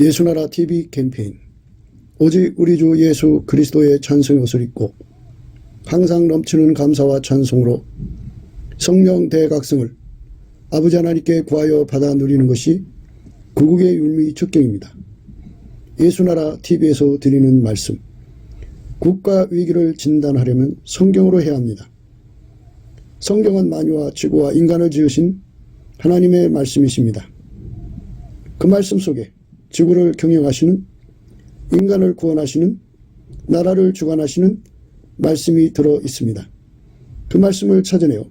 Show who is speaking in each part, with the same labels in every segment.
Speaker 1: 예수나라 TV 캠페인 오직 우리 주 예수 그리스도의 찬송의 옷을 입고 항상 넘치는 감사와 찬송으로 성령 대각성을 아버지 하나님께 구하여 받아 누리는 것이 구국의 율미 축경입니다. 예수나라 TV에서 드리는 말씀, 국가 위기를 진단하려면 성경으로 해야 합니다. 성경은 만유와 지구와 인간을 지으신 하나님의 말씀이십니다. 그 말씀 속에 지구를 경영하시는, 인간을 구원하시는, 나라를 주관하시는 말씀이 들어 있습니다. 그 말씀을 찾아내어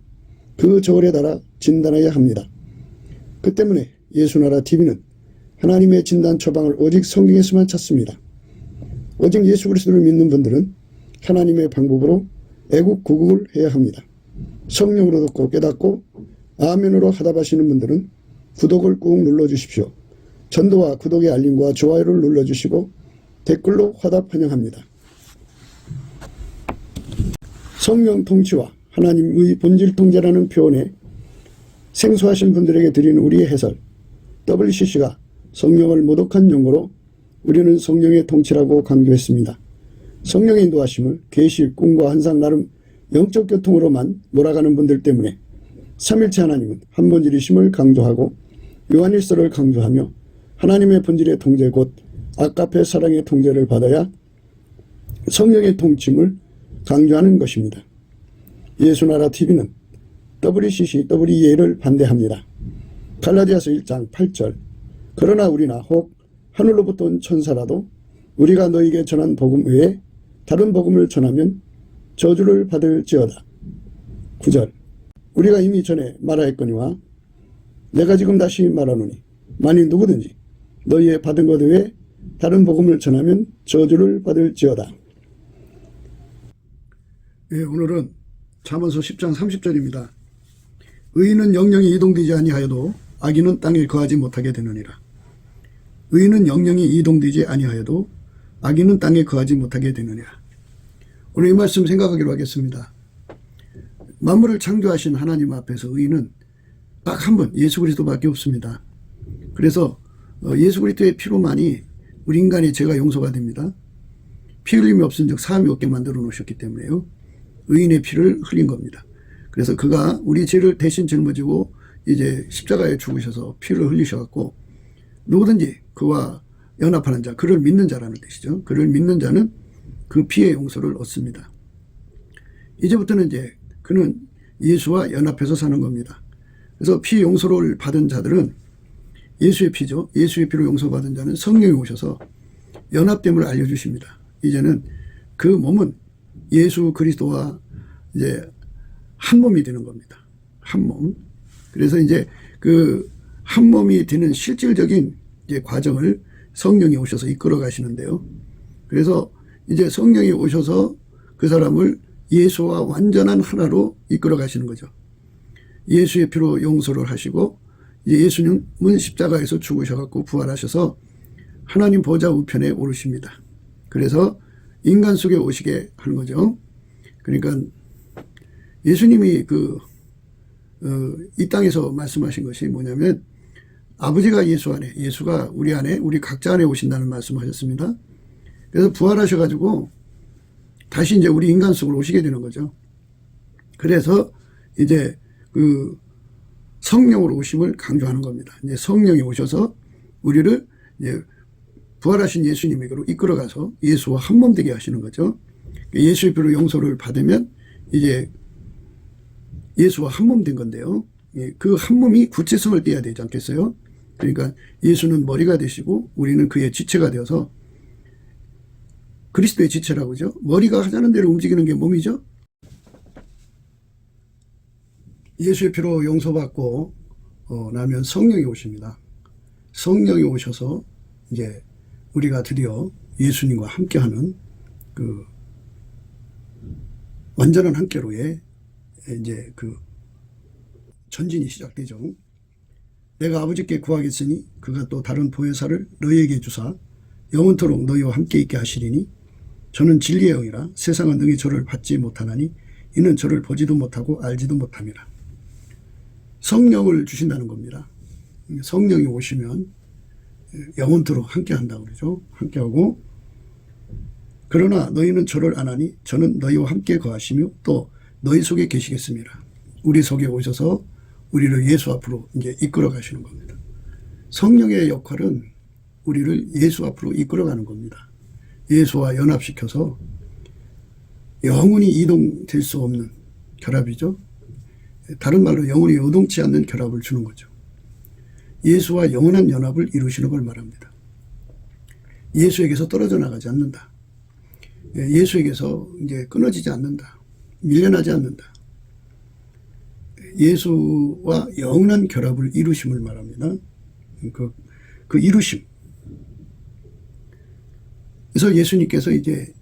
Speaker 1: 그 저울에 달아 진단해야 합니다. 그 때문에 예수나라 TV는 하나님의 진단 처방을 오직 성경에서만 찾습니다. 오직 예수 그리스도를 믿는 분들은 하나님의 방법으로 애국 구국을 해야 합니다. 성령으로 듣고 깨닫고 아멘으로 하답하시는 분들은 구독을 꾹 눌러주십시오. 전도와 구독의 알림과 좋아요를 눌러주시고 댓글로 화답 환영합니다. 성령 통치와 하나님의 본질 통제라는 표현에 생소하신 분들에게 드리는 우리의 해설, WCC가 성령을 모독한 용어로 우리는 성령의 통치라고 강조했습니다. 성령의 인도하심을 계시, 꿈과 환상 나름 영적 교통으로만 몰아가는 분들 때문에 삼일체 하나님은 한 본질이심을 강조하고 요한일서를 강조하며 하나님의 본질의 통제 곧 아가페 사랑의 통제를 받아야 성령의 통침을 강조하는 것입니다. 예수나라 TV는 WCC, WEA를 반대합니다. 갈라디아서 1장 8절 그러나 우리나 혹 하늘로부터 온 천사라도 우리가 너에게 전한 복음 외에 다른 복음을 전하면 저주를 받을지어다. 9절 우리가 이미 전에 말하였거니와 내가 지금 다시 말하노니 만일 누구든지 너희의 받은 것 외에 다른 복음을 전하면 저주를 받을지어다. 네, 오늘은 잠언서 10장 30절입니다. 의인은 영영이 이동되지 아니하여도 악인은 땅에 거하지 못하게 되느니라. 의인은 영영이 이동되지 아니하여도 악인은 땅에 거하지 못하게 되느니라. 오늘 이 말씀 생각하기로 하겠습니다. 만물을 창조하신 하나님 앞에서 의인은 딱 한 분 예수 그리스도밖에 없습니다. 그래서 예수 그리스도의 피로만이 우리 인간의 죄가 용서가 됩니다. 피 흘림이 없은 즉 사함이 없게 만들어 놓으셨기 때문에요. 의인의 피를 흘린 겁니다. 그래서 그가 우리 죄를 대신 짊어지고 이제 십자가에 죽으셔서 피를 흘리셔갖고 누구든지 그와 연합하는 자, 그를 믿는 자라는 뜻이죠. 그를 믿는 자는 그 피의 용서를 얻습니다. 이제부터는 이제 그는 예수와 연합해서 사는 겁니다. 그래서 피 용서를 받은 자들은 예수의 피죠. 예수의 피로 용서받은 자는 성령이 오셔서 연합됨을 알려주십니다. 이제는 그 몸은 예수 그리스도와 이제 한 몸이 되는 겁니다. 한 몸. 그래서 이제 그 한 몸이 되는 실질적인 이제 과정을 성령이 오셔서 이끌어 가시는데요. 그래서 이제 성령이 오셔서 그 사람을 예수와 완전한 하나로 이끌어 가시는 거죠. 예수의 피로 용서를 하시고 이제 예수님은 십자가에서 죽으셔갖고 부활하셔서 하나님 보좌 우편에 오르십니다. 그래서 인간 속에 오시게 하는 거죠. 그러니까 예수님이 이 땅에서 말씀하신 것이 뭐냐면 아버지가 예수 안에, 예수가 우리 안에, 우리 각자 안에 오신다는 말씀하셨습니다. 그래서 부활하셔가지고 다시 이제 우리 인간 속으로 오시게 되는 거죠. 그래서 이제 그 성령으로 오심을 강조하는 겁니다. 이제 성령이 오셔서 우리를 이제 부활하신 예수님에게로 이끌어가서 예수와 한 몸 되게 하시는 거죠. 예수의 피로 용서를 받으면 이제 예수와 한 몸 된 건데요. 그 한 몸이 구체성을 띠어야 되지 않겠어요? 그러니까 예수는 머리가 되시고 우리는 그의 지체가 되어서 그리스도의 지체라고 하죠. 머리가 하자는 대로 움직이는 게 몸이죠. 예수의 피로 용서받고 나면 성령이 오십니다. 성령이 오셔서 이제 우리가 드디어 예수님과 함께하는 그 완전한 함께로의 이제 그 전진이 시작되죠. 내가 아버지께 구하겠으니 그가 또 다른 보혜사를 너희에게 주사 영원토록 너희와 함께 있게 하시리니 저는 진리의 영이라 세상은 능히 저를 받지 못하나니 이는 저를 보지도 못하고 알지도 못함이라. 성령을 주신다는 겁니다. 성령이 오시면 영원토록 함께한다고 그러죠. 함께하고 그러나 너희는 저를 안 하니 저는 너희와 함께 거하시며 또 너희 속에 계시겠습니다. 우리 속에 오셔서 우리를 예수 앞으로 이제 이끌어 가시는 겁니다. 성령의 역할은 우리를 예수 앞으로 이끌어 가는 겁니다. 예수와 연합시켜서 영원히 이동될 수 없는 결합이죠. 다른 말로 영원히 요동치 않는 결합을 주는 거죠. 예수와 영원한 연합을 이루시는 걸 말합니다. 예수에게서 떨어져 나가지 않는다. 예수에게서 이제 끊어지지 않는다. 밀려나지 않는다. 예수와 영원한 결합을 이루심을 말합니다. 그 이루심. 그래서 예수님께서 이제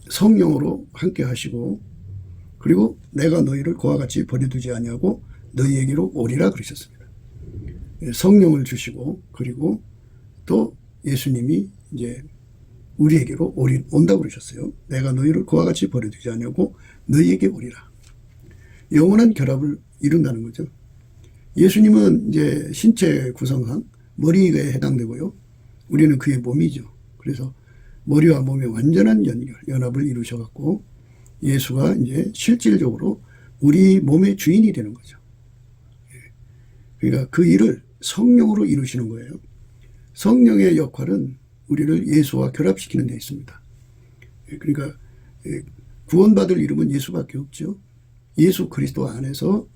Speaker 1: 성령으로 함께 하시고 그리고 내가 너희를 그와 같이 버려두지 아니하고 너희에게로 오리라 그러셨습니다. 성령을 주시고 그리고 또 예수님이 이제 우리에게로 온다고 그러셨어요. 내가 너희를 그와 같이 버려두지 아니하고 너희에게 오리라. 영원한 결합을 이룬다는 거죠. 예수님은 이제 신체 구성상 머리에 해당되고요. 우리는 그의 몸이죠. 그래서 머리와 몸의 완전한 연합을 이루셔갖고 예수가 이제 실질적으로 우리 몸의 주인이 되는 거죠. 그러니까 그 일을 성령으로 이루시는 거예요. 성령의 역할은 우리를 예수와 결합시키는 데 있습니다. 그러니까 구원받을 이름은 예수밖에 없죠. 예수 그리스도 안에서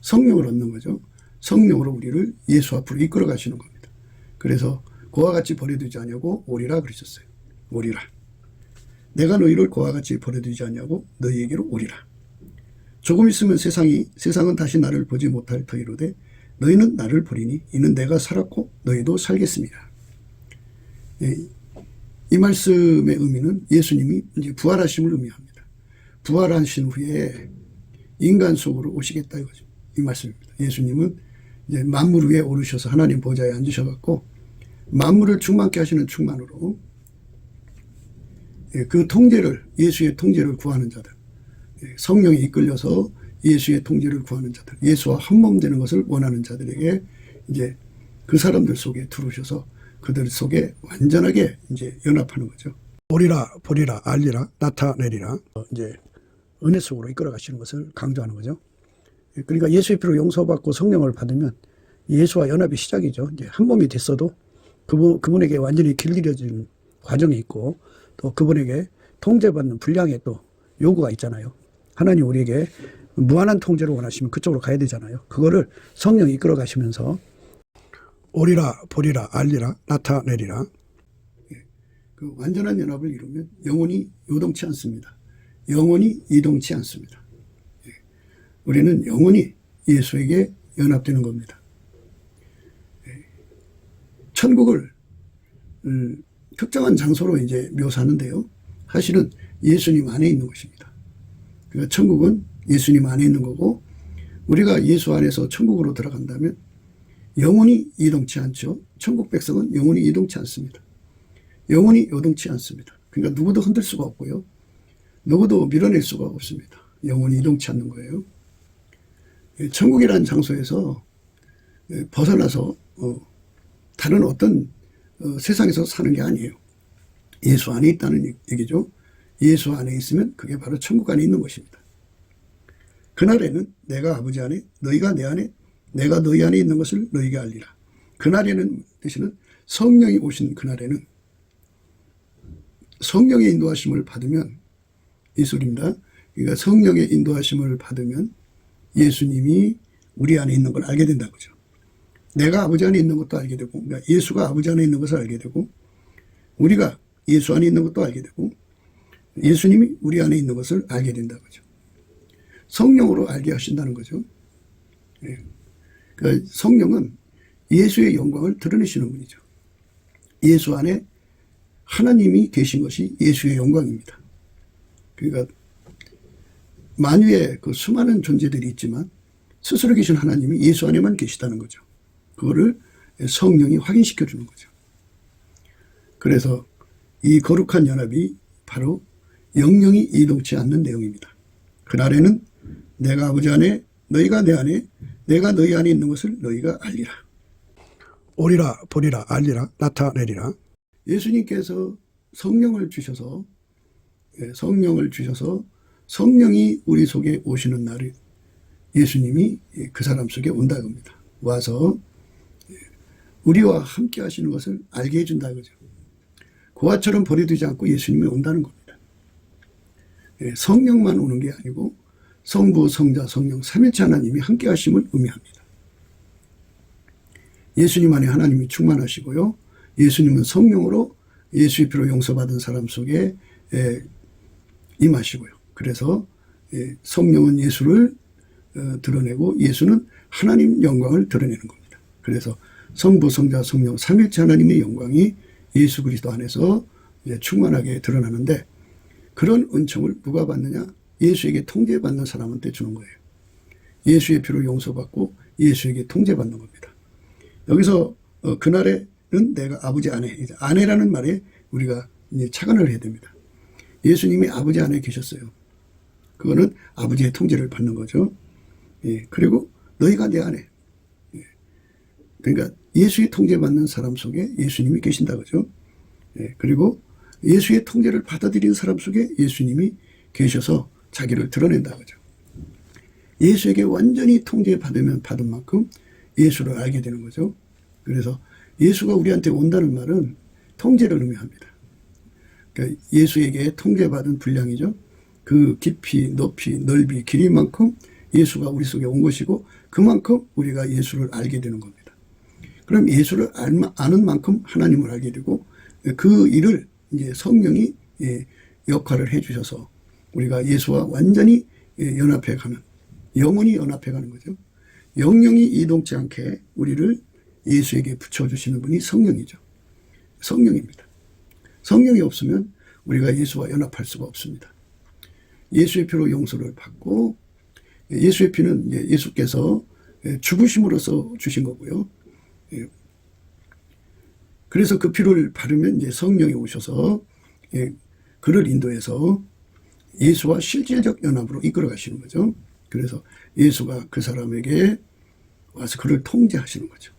Speaker 1: 성령을 얻는 거죠. 성령으로 우리를 예수 앞으로 이끌어 가시는 겁니다. 그래서 그와 같이 버려두지 않냐고 오리라 그러셨어요. 오리라. 내가 너희를 그와 같이 버려두지 않냐고 너희에게로 오리라. 조금 있으면 세상은 다시 나를 보지 못할 터이로되 너희는 나를 보리니 이는 내가 살았고 너희도 살겠습니다. 이 말씀의 의미는 예수님이 이제 부활하심을 의미합니다. 부활하신 후에 인간 속으로 오시겠다 이거죠. 이 말씀입니다. 예수님은 이제 만물 위에 오르셔서 하나님 보좌에 앉으셔갖고 만물을 충만케 하시는 충만으로 그 통제를 예수의 통제를 구하는 자들, 성령이 이끌려서 예수의 통제를 구하는 자들, 예수와 한몸 되는 것을 원하는 자들에게 이제 그 사람들 속에 들어오셔서 그들 속에 완전하게 이제 연합하는 거죠. 보리라, 보리라, 알리라, 나타내리라. 이제 은혜 속으로 이끌어 가시는 것을 강조하는 거죠. 그러니까 예수의 피로 용서받고 성령을 받으면 예수와 연합이 시작이죠. 이제 한 몸이 됐어도 그분에게 완전히 길들여지는 과정이 있고 또 그분에게 통제받는 분량의 또 요구가 있잖아요. 하나님 우리에게 무한한 통제를 원하시면 그쪽으로 가야 되잖아요. 그거를 성령이 이끌어 가시면서 오리라, 보리라, 알리라, 나타내리라. 그 완전한 연합을 이루면 영혼이 요동치 않습니다. 영혼이 이동치 않습니다. 우리는 영혼이 예수에게 연합되는 겁니다. 천국을 특정한 장소로 이제 묘사하는데요. 사실은 예수님 안에 있는 것입니다. 그러니까 천국은 예수님 안에 있는 거고 우리가 예수 안에서 천국으로 들어간다면 영혼이 이동치 않죠. 천국 백성은 영혼이 이동치 않습니다. 영혼이 요동치 않습니다. 그러니까 누구도 흔들 수가 없고요. 누구도 밀어낼 수가 없습니다. 영혼이 이동치 않는 거예요. 천국이라는 장소에서 벗어나서 다른 어떤 세상에서 사는 게 아니에요. 예수 안에 있다는 얘기죠. 예수 안에 있으면 그게 바로 천국 안에 있는 것입니다. 그날에는 내가 아버지 안에 너희가 내 안에 내가 너희 안에 있는 것을 너희에게 알리라. 그날에는 뜻이는 성령이 오신 그날에는 성령의 인도하심을 받으면 이 소리입니다. 그러니까 성령의 인도하심을 받으면 예수님이 우리 안에 있는 걸 알게 된다는 거죠. 내가 아버지 안에 있는 것도 알게 되고 그러니까 예수가 아버지 안에 있는 것을 알게 되고 우리가 예수 안에 있는 것도 알게 되고 예수님이 우리 안에 있는 것을 알게 된다는 거죠. 성령으로 알게 하신다는 거죠. 그러니까 성령은 예수의 영광을 드러내시는 분이죠. 예수 안에 하나님이 계신 것이 예수의 영광입니다. 그러니까 만유에 그 수많은 존재들이 있지만 스스로 계신 하나님이 예수 안에만 계시다는 거죠. 그거를 성령이 확인시켜 주는 거죠. 그래서 이 거룩한 연합이 바로 영영이 이동치 않는 내용입니다. 그날에는 내가 아버지 안에 너희가 내 안에 내가 너희 안에 있는 것을 너희가 알리라.
Speaker 2: 오리라 보리라 알리라 나타내리라.
Speaker 1: 예수님께서 성령을 주셔서 성령이 우리 속에 오시는 날에 예수님이 그 사람 속에 온다 겁니다. 와서 우리와 함께 하시는 것을 알게 해준다 그죠. 고아처럼 버려두지 않고 예수님이 온다는 겁니다. 성령만 오는 게 아니고 성부, 성자, 성령, 삼위일체 하나님이 함께 하심을 의미합니다. 예수님 안에 하나님이 충만하시고요. 예수님은 성령으로 예수의 피로 용서받은 사람 속에 임하시고요. 그래서 성령은 예수를 드러내고 예수는 하나님 영광을 드러내는 겁니다. 그래서 성부, 성자, 성령, 삼위일체 하나님의 영광이 예수 그리스도 안에서 충만하게 드러나는데 그런 은총을 누가 받느냐? 예수에게 통제받는 사람한테 주는 거예요. 예수의 피로 용서받고 예수에게 통제받는 겁니다. 여기서 그날에는 내가 아버지 안에, 아내라는 말에 우리가 이제 착안을 해야 됩니다. 예수님이 아버지 안에 계셨어요. 그거는 아버지의 통제를 받는 거죠. 그리고 너희가 내 안에. 그러니까 예수의 통제받는 사람 속에 예수님이 계신다 그죠. 그리고 예수의 통제를 받아들이는 사람 속에 예수님이 계셔서 자기를 드러낸다 그죠. 예수에게 완전히 통제받으면 받은 만큼 예수를 알게 되는 거죠. 그래서 예수가 우리한테 온다는 말은 통제를 의미합니다. 그러니까 예수에게 통제받은 분량이죠. 그 깊이, 높이, 넓이, 길이만큼 예수가 우리 속에 온 것이고 그만큼 우리가 예수를 알게 되는 겁니다. 그럼 예수를 아는 만큼 하나님을 알게 되고 그 일을 이제 성령이 역할을 해 주셔서 우리가 예수와 완전히 연합해 가는, 영원히 연합해 가는 거죠. 영영이 이동치 않게 우리를 예수에게 붙여주시는 분이 성령이죠. 성령입니다. 성령이 없으면 우리가 예수와 연합할 수가 없습니다. 예수의 피로 용서를 받고 예수의 피는 예수께서 죽으심으로써 주신 거고요. 그래서 그 피를 바르면 이제 성령이 오셔서 그를 인도해서 예수와 실질적 연합으로 이끌어 가시는 거죠. 그래서 예수가 그 사람에게 와서 그를 통제하시는 거죠.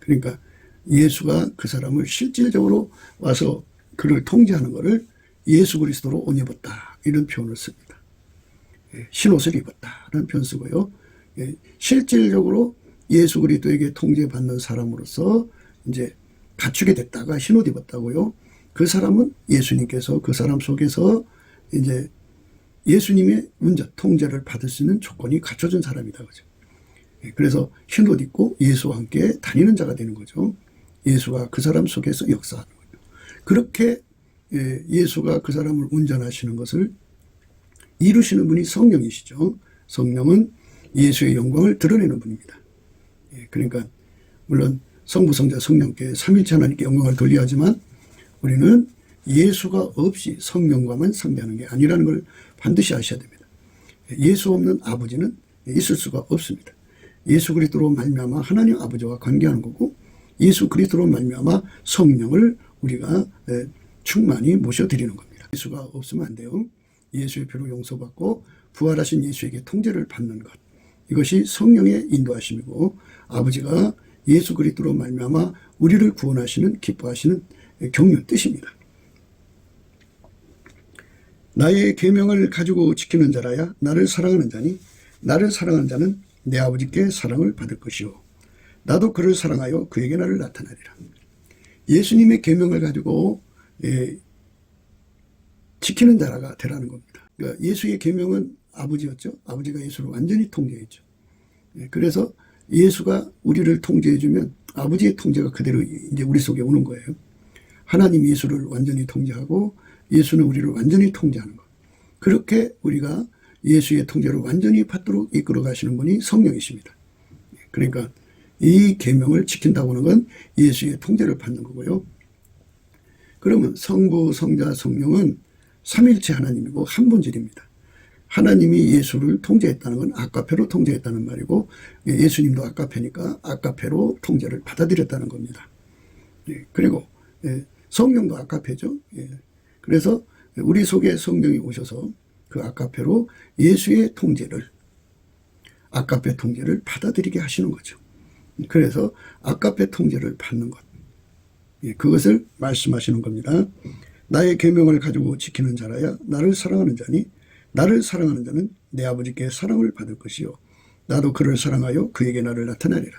Speaker 1: 그러니까 예수가 그 사람을 실질적으로 와서 그를 통제하는 것을 예수 그리스도로 옷 입었다 이런 표현을 씁니다. 흰옷을 입었다라는 표현 쓰고요. 실질적으로 예수 그리스도에게 통제받는 사람으로서 이제 갖추게 됐다가 흰옷 입었다고요. 그 사람은 예수님께서 그 사람 속에서 이제 예수님의 운전, 통제를 받을 수 있는 조건이 갖춰진 사람이다. 그죠. 그래서 흰옷 입고 예수와 함께 다니는 자가 되는 거죠. 예수가 그 사람 속에서 역사하는 거죠. 그렇게 예수가 그 사람을 운전하시는 것을 이루시는 분이 성령이시죠. 성령은 예수의 영광을 드러내는 분입니다. 그러니까 물론 성부, 성자, 성령께 삼위일체 하나님께 영광을 돌려야지만 우리는 예수가 없이 성령과만 상대하는 게 아니라는 걸 반드시 아셔야 됩니다. 예수 없는 아버지는 있을 수가 없습니다. 예수 그리스도로 말미암아 하나님 아버지와 관계하는 거고 예수 그리스도로 말미암아 성령을 우리가 충만히 모셔드리는 겁니다. 예수가 없으면 안 돼요. 예수의 피로 용서받고 부활하신 예수에게 통제를 받는 것. 이것이 성령의 인도하심이고 아버지가 예수 그리스도로 말미암아 우리를 구원하시는 기뻐하시는 경륜 뜻입니다. 나의 계명을 가지고 지키는 자라야 나를 사랑하는 자니 나를 사랑하는 자는 내 아버지께 사랑을 받을 것이요 나도 그를 사랑하여 그에게 나를 나타내리라. 예수님의 계명을 가지고 지키는 자가 되라는 겁니다. 그러니까 예수의 계명은 아버지였죠. 아버지가 예수를 완전히 통제했죠. 그래서 예수가 우리를 통제해주면 아버지의 통제가 그대로 이제 우리 속에 오는 거예요. 하나님 예수를 완전히 통제하고 예수는 우리를 완전히 통제하는 것. 그렇게 우리가 예수의 통제를 완전히 받도록 이끌어 가시는 분이 성령이십니다. 그러니까 이 계명을 지킨다고 하는 건 예수의 통제를 받는 거고요. 그러면 성부, 성자, 성령은 삼위일체 하나님이고 한 본질입니다. 하나님이 예수를 통제했다는 건 아까페로 통제했다는 말이고 예수님도 아까페니까 아까페로 통제를 받아들였다는 겁니다. 그리고 성령도 아까페죠. 그래서 우리 속에 성령이 오셔서 그 아까페로 예수의 통제를 아까페 통제를 받아들이게 하시는 거죠. 그래서 아가페 통제를 받는 것. 그것을 말씀하시는 겁니다. 나의 계명을 가지고 지키는 자라야 나를 사랑하는 자니 나를 사랑하는 자는 내 아버지께 사랑을 받을 것이요 나도 그를 사랑하여 그에게 나를 나타내리라.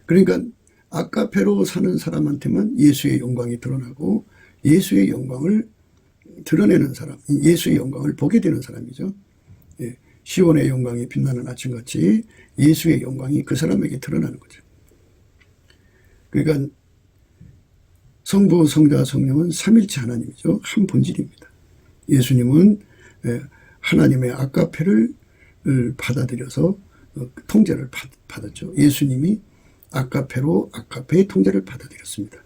Speaker 1: 그러니까 아가페로 사는 사람한테만 예수의 영광이 드러나고 예수의 영광을 드러내는 사람, 예수의 영광을 보게 되는 사람이죠. 시온의 영광이 빛나는 아침같이 예수의 영광이 그 사람에게 드러나는 거죠. 그러니까 성부, 성자, 성령은 삼일체 하나님이죠. 한 본질입니다. 예수님은 하나님의 아가페를 받아들여서 통제를 받았죠. 예수님이 아가페로 아가페의 통제를 받아들였습니다.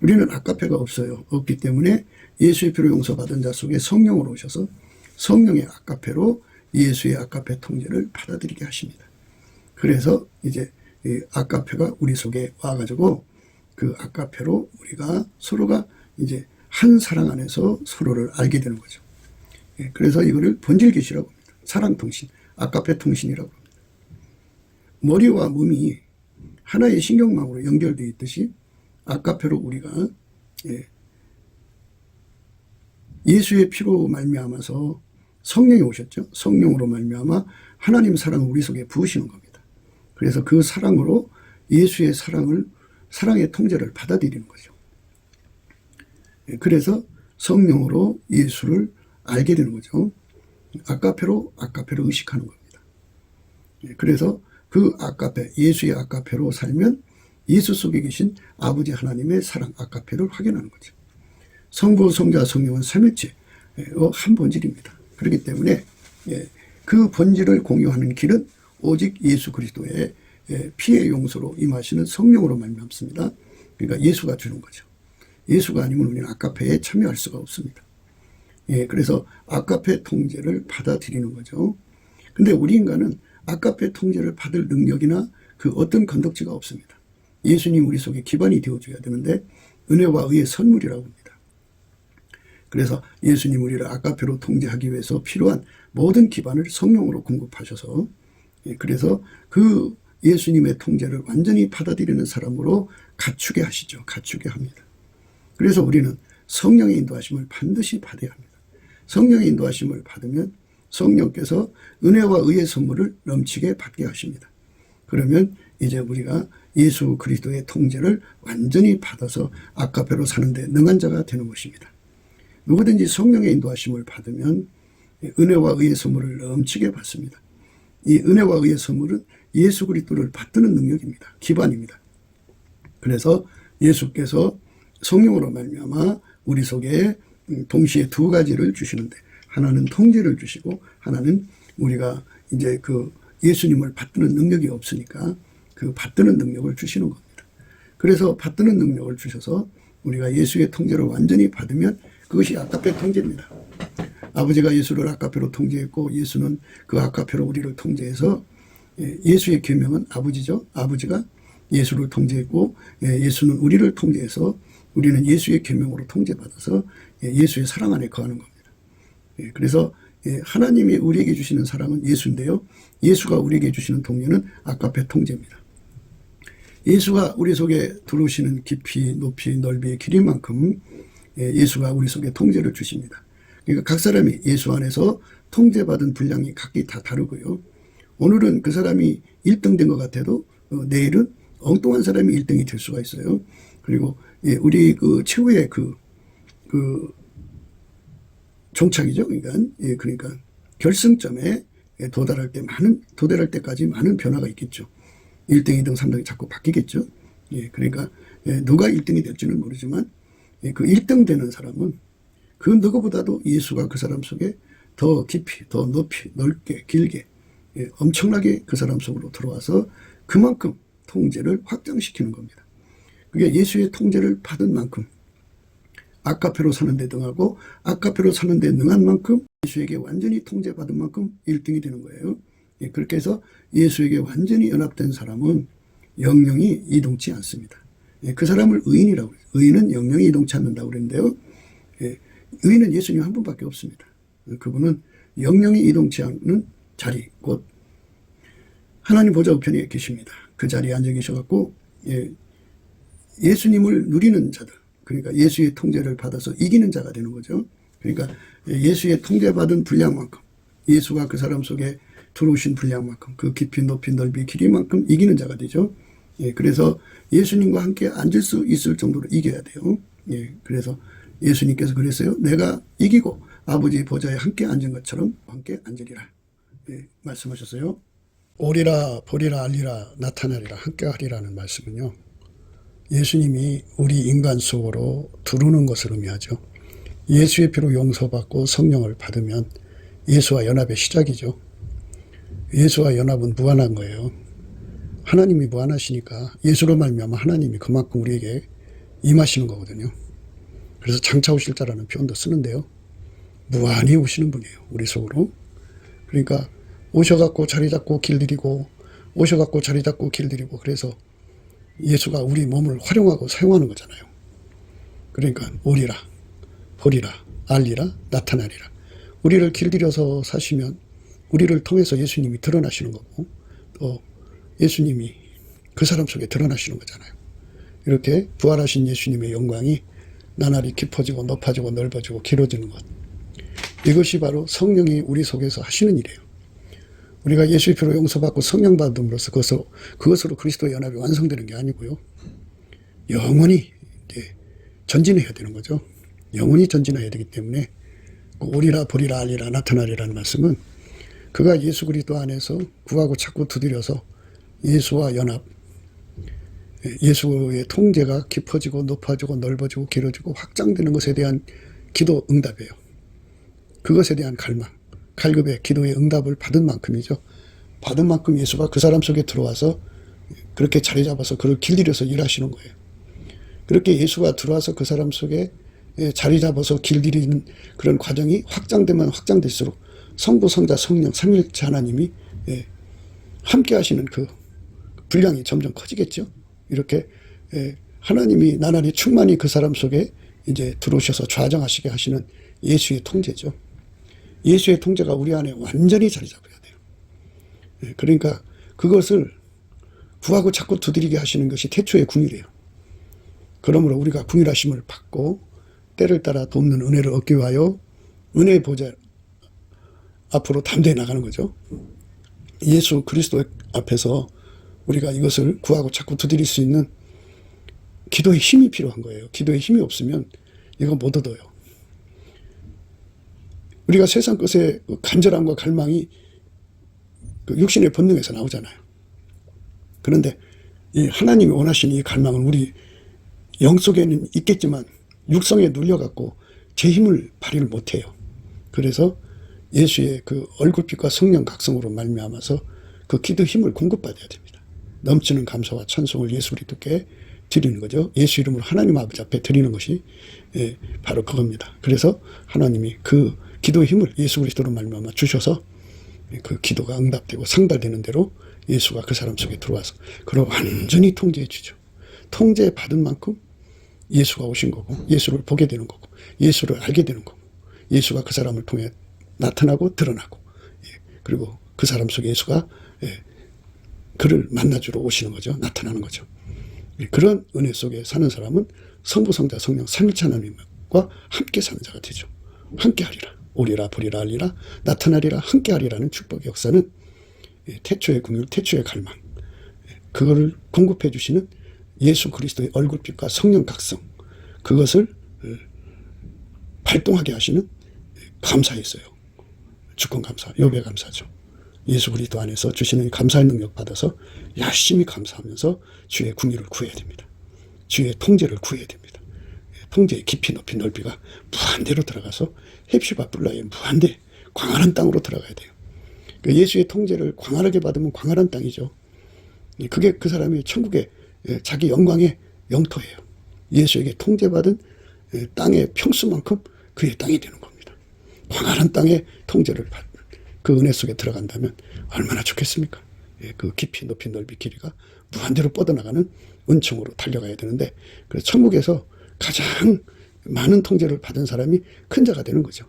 Speaker 1: 우리는 아가페가 없어요. 없기 때문에 예수의 피로 용서받은 자 속에 성령으로 오셔서 성령의 아가페로 예수의 아가페 통제를 받아들이게 하십니다. 그래서 이제 이 아가페가 우리 속에 와가지고 그 아가페로 우리가 서로가 이제 한 사랑 안에서 서로를 알게 되는 거죠. 그래서 이거를 본질계시라고 합니다. 사랑통신, 아가페 통신이라고 합니다. 머리와 몸이 하나의 신경망으로 연결되어 있듯이 아가페로 우리가 예수의 피로 말미암아서 성령이 오셨죠. 성령으로 말미암아 하나님 사랑을 우리 속에 부으시는 겁니다. 그래서 그 사랑으로 예수의 사랑의 통제를 받아들이는 거죠. 그래서 성령으로 예수를 알게 되는 거죠. 아가페로 의식하는 겁니다. 그래서 그 아가페, 예수의 아가페로 살면 예수 속에 계신 아버지 하나님의 사랑 아가페를 확인하는 거죠. 성부, 성자, 성령은 삼일체 한 본질입니다. 그렇기 때문에 그 본질을 공유하는 길은 오직 예수 그리스도의 피의 용서로 임하시는 성령으로 말미암습니다. 그러니까 예수가 주는 거죠. 예수가 아니면 우리는 아가페에 참여할 수가 없습니다. 그래서 아가페 통제를 받아들이는 거죠. 근데 우리 인간은 아가페 통제를 받을 능력이나 그 어떤 건덕지가 없습니다. 예수님 우리 속에 기반이 되어줘야 되는데 은혜와 의의 선물이라고 합니다. 그래서 예수님 우리를 아가페로 통제하기 위해서 필요한 모든 기반을 성령으로 공급하셔서 그래서 그 예수님의 통제를 완전히 받아들이는 사람으로 갖추게 하시죠. 갖추게 합니다. 그래서 우리는 성령의 인도하심을 반드시 받아야 합니다. 성령의 인도하심을 받으면 성령께서 은혜와 의의 선물을 넘치게 받게 하십니다. 그러면 이제 우리가 예수 그리스도의 통제를 완전히 받아서 아가페로 사는데 능한 자가 되는 것입니다. 누구든지 성령의 인도하심을 받으면 은혜와 의의 선물을 넘치게 받습니다. 이 은혜와 의의 선물은 예수 그리스도를 받드는 능력입니다. 기반입니다. 그래서 예수께서 성령으로 말미암아 우리 속에 동시에 두 가지를 주시는데 하나는 통제를 주시고 하나는 우리가 이제 그 예수님을 받드는 능력이 없으니까 그 받드는 능력을 주시는 겁니다. 그래서 받드는 능력을 주셔서 우리가 예수의 통제를 완전히 받으면 그것이 아가페 통제입니다. 아버지가 예수를 아가페로 통제했고 예수는 그 아가페로 우리를 통제해서 예수의 계명은 아버지죠. 아버지가 예수를 통제했고 예수는 우리를 통제해서 우리는 예수의 계명으로 통제받아서 예수의 사랑 안에 거하는 겁니다. 그래서 하나님이 우리에게 주시는 사랑은 예수인데요. 예수가 우리에게 주시는 통제는 아가페 통제입니다. 예수가 우리 속에 들어오시는 깊이, 높이, 넓이의 길이만큼 예수가 우리 속에 통제를 주십니다. 그러니까 각 사람이 예수 안에서 통제받은 분량이 각기 다 다르고요. 오늘은 그 사람이 1등 된 것 같아도 내일은 엉뚱한 사람이 1등이 될 수가 있어요. 그리고 우리 그 최후의 그 종착이죠. 그러니까 결승점에 도달할 때까지 많은 변화가 있겠죠. 1등, 2등, 3등이 자꾸 바뀌겠죠. 그러니까 누가 1등이 될지는 모르지만 그 1등 되는 사람은 그 누구보다도 예수가 그 사람 속에 더 깊이, 더 높이, 넓게, 길게 엄청나게 그 사람 속으로 들어와서 그만큼 통제를 확장시키는 겁니다. 그게 예수의 통제를 받은 만큼 아가페로 사는 데 능하고 아가페로 사는 데 능한 만큼 예수에게 완전히 통제받은 만큼 1등이 되는 거예요. 그렇게 해서 예수에게 완전히 연합된 사람은 영영이 이동치 않습니다. 그 사람을 의인이라고 그래요. 의인은 영영이 이동치 않는다고 그랬는데요. 의인은 예수님 한 분밖에 없습니다. 그분은 영영이 이동치 않는 자리, 곧 하나님 보좌 우편에 계십니다. 그 자리에 앉아 계셔갖고 예수님을 누리는 자들, 그러니까 예수의 통제를 받아서 이기는 자가 되는 거죠. 그러니까 예수의 통제받은 분량만큼, 예수가 그 사람 속에 들어오신 분량만큼, 그 깊이 높이 넓이 길이만큼 이기는 자가 되죠. 그래서 예수님과 함께 앉을 수 있을 정도로 이겨야 돼요. 그래서 예수님께서 그랬어요. 내가 이기고 아버지 보좌에 함께 앉은 것처럼 함께 앉으리라 말씀하셨어요.
Speaker 2: 오리라 보리라 알리라 나타나리라 함께하리라는 말씀은요, 예수님이 우리 인간 속으로 들어오는 것을 의미하죠. 예수의 피로 용서받고 성령을 받으면 예수와 연합의 시작이죠. 예수와 연합은 무한한 거예요. 하나님이 무한하시니까 예수로 말미암아 하나님이 그만큼 우리에게 임하시는 거거든요. 그래서 장차 오실 자라는 표현도 쓰는데요. 무한히 오시는 분이에요, 우리 속으로. 그러니까 오셔갖고 자리 잡고 길들이고, 오셔갖고 자리 잡고 길들이고, 그래서 예수가 우리 몸을 활용하고 사용하는 거잖아요. 그러니까 오리라 보리라 알리라 나타나리라. 우리를 길들여서 사시면 우리를 통해서 예수님이 드러나시는 거고, 또 예수님이 그 사람 속에 드러나시는 거잖아요. 이렇게 부활하신 예수님의 영광이 나날이 깊어지고 높아지고 넓어지고 길어지는 것, 이것이 바로 성령이 우리 속에서 하시는 일이에요. 우리가 예수의 피로 용서받고 성령 받음으로써 그것으로 그리스도의 연합이 완성되는 게 아니고요, 영원히 이제 전진해야 되는 거죠. 영원히 전진해야 되기 때문에 오리라 보리라 알리라 나타나리라는 말씀은 그가 예수 그리스도 안에서 구하고 찾고 두드려서 예수와 연합, 예수의 통제가 깊어지고 높아지고 넓어지고 길어지고 확장되는 것에 대한 기도 응답이에요. 그것에 대한 갈망, 갈급의 기도의 응답을 받은 만큼이죠. 받은 만큼 예수가 그 사람 속에 들어와서 그렇게 자리 잡아서 그를 길들여서 일하시는 거예요. 그렇게 예수가 들어와서 그 사람 속에 자리 잡아서 길들이는 그런 과정이 확장되면 확장될수록 성부, 성자, 성령, 삼위일체 하나님이 함께 하시는 그 분량이 점점 커지겠죠. 이렇게 하나님이 나날이 충만히 그 사람 속에 이제 들어오셔서 좌정하시게 하시는 예수의 통제죠. 예수의 통제가 우리 안에 완전히 자리 잡아야 돼요. 그러니까 그것을 구하고 찾고 두드리게 하시는 것이 태초의 궁일이에요. 그러므로 우리가 궁일하심을 받고 때를 따라 돕는 은혜를 얻기 위하여 은혜의 보좌 앞으로 담대히 나가는 거죠. 예수 그리스도 앞에서 우리가 이것을 구하고 찾고 두드릴 수 있는 기도의 힘이 필요한 거예요. 기도의 힘이 없으면 이거 못 얻어요. 우리가 세상 것의 간절함과 갈망이 그 육신의 본능에서 나오잖아요. 그런데 이 하나님이 원하시는 이 갈망은 우리 영 속에는 있겠지만 육성에 눌려갖고 제 힘을 발휘를 못해요. 그래서 예수의 그 얼굴빛과 성령 각성으로 말미암아서 그 기도 힘을 공급받아야 됩니다. 넘치는 감사와 찬송을 예수 그리스도께 드리는 거죠. 예수 이름으로 하나님 아버지 앞에 드리는 것이 바로 그겁니다. 그래서 하나님이 그 기도의 힘을 예수 그리스도로 말미암아 주셔서 그 기도가 응답되고 상달되는 대로 예수가 그 사람 속에 들어와서 그를 완전히 통제해 주죠. 통제받은 만큼 예수가 오신 거고, 예수를 보게 되는 거고, 예수를 알게 되는 거고, 예수가 그 사람을 통해 나타나고 드러나고, 그리고 그 사람 속에 예수가 그를 만나주러 오시는 거죠. 나타나는 거죠. 그런 은혜 속에 사는 사람은 성부, 성자, 성령, 삼위일체 하나님과 함께 사는 자가 되죠. 함께 하리라. 오리라 보리라 알리라 나타나리라 함께 하리라는 축복의 역사는 태초의 궁율, 태초의 갈망, 그거를 공급해 주시는 예수 그리스도의 얼굴빛과 성령 각성, 그것을 발동하게 하시는 감사에 있어요. 주권 감사, 요배 감사죠. 예수 그리스도 안에서 주시는 감사의 능력 받아서 열심히 감사하면서 주의 궁유를 구해야 됩니다. 주의 통제를 구해야 됩니다. 통제의 깊이 높이 넓이가 무한대로 들어가서 헵시바 불라의 무한대 광활한 땅으로 들어가야 돼요. 예수의 통제를 광활하게 받으면 광활한 땅이죠. 그게 그 사람이 천국의 자기 영광의 영토예요. 예수에게 통제받은 땅의 평수만큼 그의 땅이 되는 겁니다. 광활한 땅의 통제를 받는 그 은혜 속에 들어간다면 얼마나 좋겠습니까? 그 깊이 높이 넓이 길이가 무한대로 뻗어나가는 은총으로 달려가야 되는데, 그래서 천국에서 가장 많은 통제를 받은 사람이 큰 자가 되는 거죠.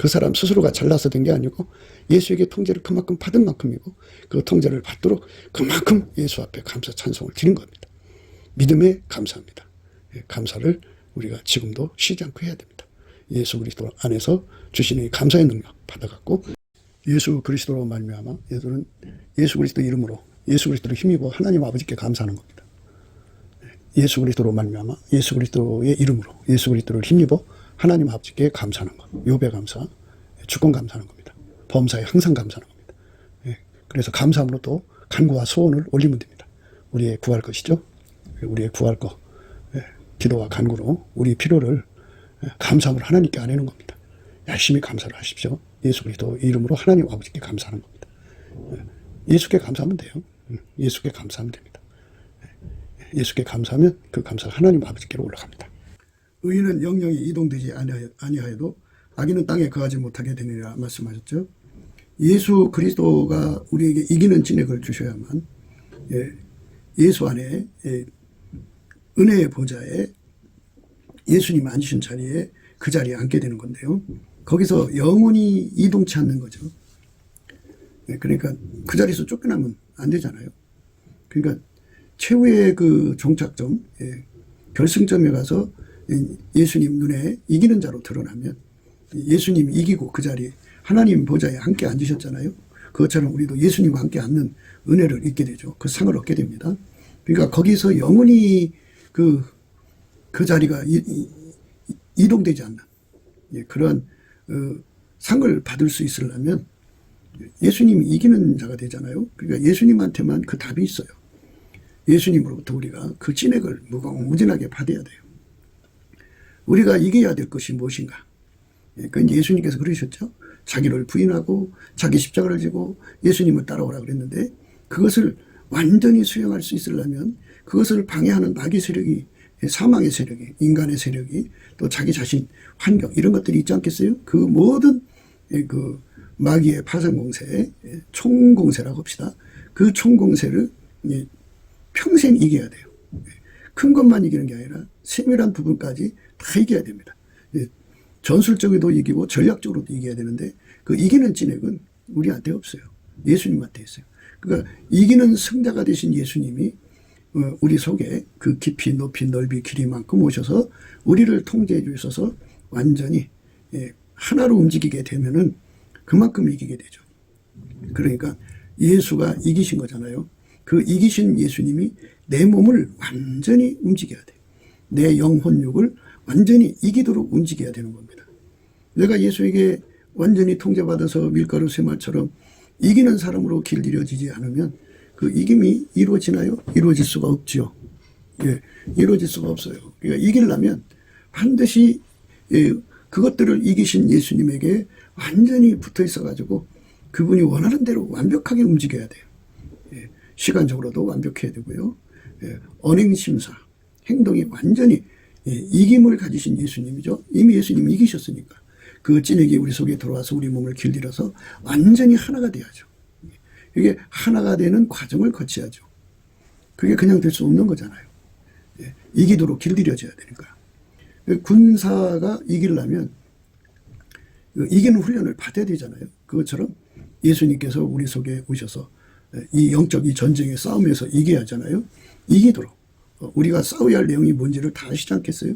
Speaker 2: 그 사람 스스로가 잘나서 된 게 아니고 예수에게 통제를 그만큼 받은 만큼이고 그 통제를 받도록 그만큼 예수 앞에 감사 찬송을 드린 겁니다. 믿음에 감사합니다. 감사를 우리가 지금도 쉬지 않고 해야 됩니다. 예수 그리스도 안에서 주시는 이 감사의 능력 받아갖고 예수 그리스도로 말미암아 여러분은 예수 그리스도 이름으로 예수 그리스도를 힘입어 하나님 아버지께 감사하는 겁니다. 예수 그리스도로 말미암아 예수 그리스도의 이름으로 예수 그리스도를 힘입어 하나님 아버지께 감사하는 것. 욥의 감사, 주권 감사하는 겁니다. 범사에 항상 감사하는 겁니다. 그래서 감사함으로 또 간구와 소원을 올리면 됩니다. 우리의 구할 것이죠. 우리의 구할 것, 기도와 간구로 우리 필요를 감사함으로 하나님께 아뢰는 겁니다. 열심히 감사를 하십시오. 예수 그리스도 이름으로 하나님 아버지께 감사하는 겁니다. 예수께 감사하면 돼요. 예수께 감사하면 됩니다. 예수께 감사하면 그 감사가 하나님 아버지께로 올라갑니다.
Speaker 1: 의인은 영영이 이동되지 아니하여도 악인은 땅에 거하지 못하게 되느니라 말씀하셨죠. 예수 그리스도가 우리에게 이기는 진액을 주셔야만 예수 안에 은혜의 보좌에 예수님 앉으신 자리에 그 자리에 앉게 되는 건데요. 거기서 영원히 이동치 않는 거죠. 그러니까 그 자리에서 쫓겨나면 안 되잖아요. 그러니까 최후의 그 종착점, 결승점에 가서 예수님 눈에 이기는 자로 드러나면 예수님이 이기고 그 자리 하나님 보좌에 함께 앉으셨잖아요. 그것처럼 우리도 예수님과 함께 앉는 은혜를 잊게 되죠. 그 상을 얻게 됩니다. 그러니까 거기서 영원히 그 자리가 이동되지 않는 그런 상을 받을 수 있으려면 예수님이 이기는 자가 되잖아요. 그러니까 예수님한테만 그 답이 있어요. 예수님으로부터 우리가 그 진액을 무궁무진하게 받아야 돼요. 우리가 이겨야 될 것이 무엇인가? 그건 예수님께서 그러셨죠. 자기를 부인하고 자기 십자가를 지고 예수님을 따라오라 그랬는데 그것을 완전히 수용할 수 있으려면 그것을 방해하는 마귀 세력이 사망의 세력이 인간의 세력이 또 자기 자신 환경 이런 것들이 있지 않겠어요? 그 모든 그 마귀의 파생공세 총공세라고 합시다. 그 총공세를 평생 이겨야 돼요. 큰 것만 이기는 게 아니라 세밀한 부분까지 다 이겨야 됩니다. 전술적으로도 이기고 전략적으로도 이겨야 되는데 그 이기는 진액은 우리한테 없어요. 예수님한테 있어요. 그러니까 이기는 승자가 되신 예수님이 우리 속에 그 깊이 높이 넓이 길이만큼 오셔서 우리를 통제해 주셔서 완전히 하나로 움직이게 되면은 그만큼 이기게 되죠. 그러니까 예수가 이기신 거잖아요. 그 이기신 예수님이 내 몸을 완전히 움직여야 돼요. 내 영혼육을 완전히 이기도록 움직여야 되는 겁니다. 내가 예수에게 완전히 통제받아서 밀가루 쇠말처럼 이기는 사람으로 길들여지지 않으면 그 이김이 이루어지나요? 이루어질 수가 없지요. 이루어질 수가 없어요. 그러니까 이기려면 반드시 그것들을 이기신 예수님에게 완전히 붙어 있어가지고 그분이 원하는 대로 완벽하게 움직여야 돼요. 시간적으로도 완벽해야 되고요. 언행심사, 행동이 완전히 이김을 가지신 예수님이죠. 이미 예수님이 이기셨으니까 그 진액이 우리 속에 들어와서 우리 몸을 길들여서 완전히 하나가 돼야죠. 이게 하나가 되는 과정을 거쳐야죠. 그게 그냥 될 수 없는 거잖아요. 이기도록 길들여져야 되니까. 군사가 이기려면 이기는 훈련을 받아야 되잖아요. 그것처럼 예수님께서 우리 속에 오셔서 이 영적 이 전쟁의 싸움에서 이겨야 하잖아요. 이기도록 우리가 싸워야 할 내용이 뭔지를 다 아시지 않겠어요?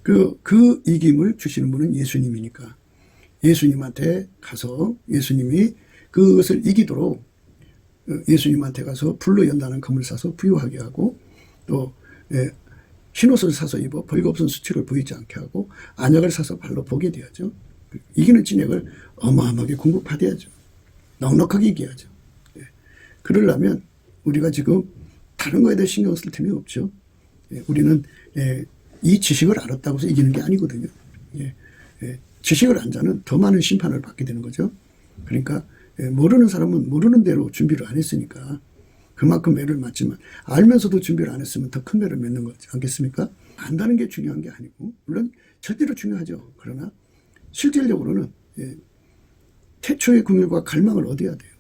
Speaker 1: 그 이김을 주시는 분은 예수님이니까 예수님한테 가서 예수님이 그것을 이기도록 예수님한테 가서 불로 연다는 검을 사서 부유하게 하고 또 흰옷을 사서 입어 벌거벗은 수치를 보이지 않게 하고 안약을 사서 발로 보게 돼야죠. 이기는 진액을 어마어마하게 공급받아야죠. 넉넉하게 이겨야죠. 그러려면 우리가 지금 다른 거에 대해 신경 쓸 틈이 없죠. 우리는 이 지식을 알았다고 해서 이기는 게 아니거든요. 지식을 안 자는 더 많은 심판을 받게 되는 거죠. 그러니까 모르는 사람은 모르는 대로 준비를 안 했으니까 그만큼 매를 맞지만 알면서도 준비를 안 했으면 더 큰 매를 맺는 거지 않겠습니까? 안다는 게 중요한 게 아니고 물론 절대로 중요하죠. 그러나 실질적으로는 태초의 긍휼과 갈망을 얻어야 돼요.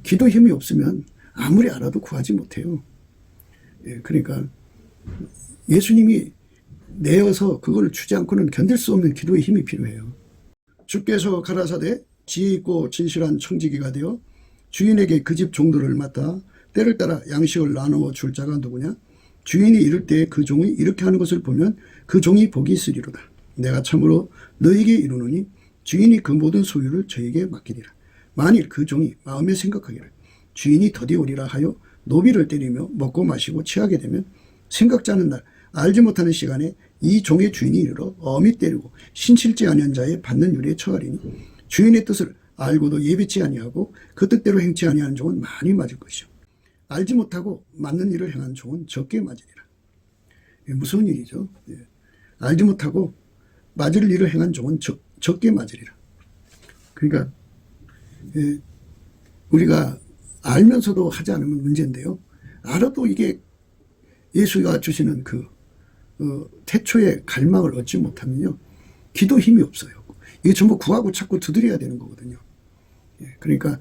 Speaker 1: 기도 힘이 없으면 아무리 알아도 구하지 못해요. 그러니까 예수님이 내어서 그걸 주지 않고는 견딜 수 없는 기도의 힘이 필요해요. 주께서 가라사대 지혜 있고 진실한 청지기가 되어 주인에게 그 집 종들을 맡아 때를 따라 양식을 나누어 줄 자가 누구냐? 주인이 이를 때 그 종이 이렇게 하는 것을 보면 그 종이 복이 있으리로다. 내가 참으로 너에게 이르노니 주인이 그 모든 소유를 저에게 맡기리라. 만일 그 종이 마음에 생각하기를 주인이 더디 오리라 하여 노비를 때리며 먹고 마시고 취하게 되면 생각지 않은 날 알지 못하는 시간에 이 종의 주인이 이르러 엄히 때리고 신실지 아니한 자의 받는 유리에 처하리니 주인의 뜻을 알고도 예비치 아니하고 그 뜻대로 행치 아니하는 종은 많이 맞을 것이요 알지 못하고 맞는 일을 행한 종은 적게 맞으리라. 무서운 일이죠. 알지 못하고 맞을 일을 행한 종은 적게 맞으리라. 그러니까 우리가 알면서도 하지 않으면 문제인데요. 알아도 이게 예수가 주시는 그 태초의 갈망을 얻지 못하면요. 기도 힘이 없어요. 이게 전부 구하고 찾고 두드려야 되는 거거든요. 그러니까